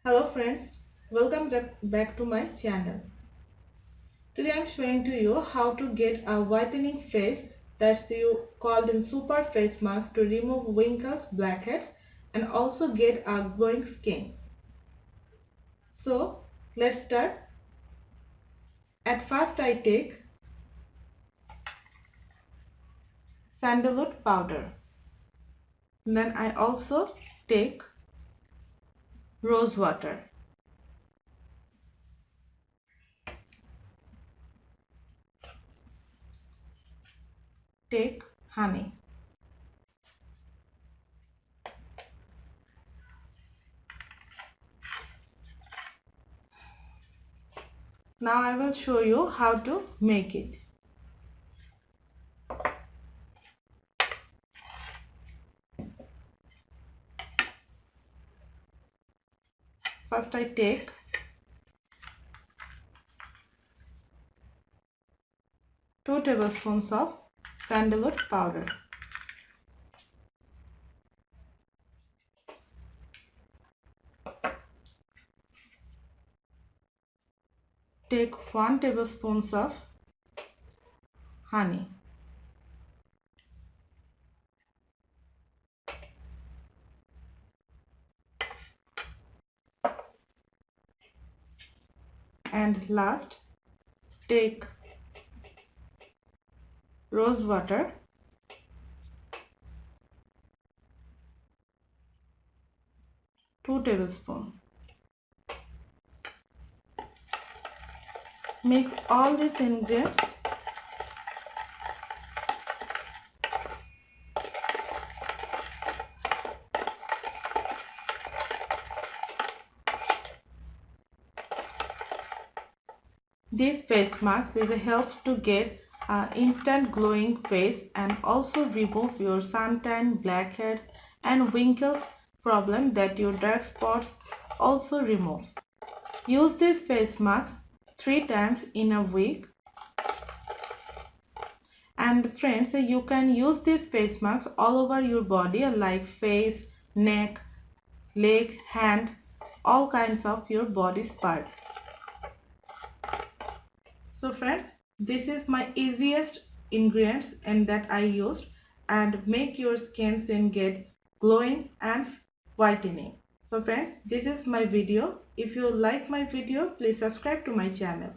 Hello friends, welcome back to my channel. Today I am showing to you how to get a whitening face that's called in super face mask to remove wrinkles, blackheads and also get a glowing skin. So let's start. At first I take sandalwood powder. Then I also take rose water. Take honey. Now I will show you how to make it. First I take 2 tablespoons of sandalwood powder. Take 1 tablespoon of honey. And last, take rose water, 2 tablespoons. Mix all these ingredients This face mask helps to get instant glowing face and also remove your suntan, blackheads and wrinkles problem that your dark spots also remove. Use this face mask 3 times in a week. And friends, you can use this face mask all over your body like face, neck, leg, hand, all kinds of your body part. So friends, this is my easiest ingredients and that I used and make your skin get glowing and whitening. So friends, this is my video. If you like my video, please subscribe to my channel.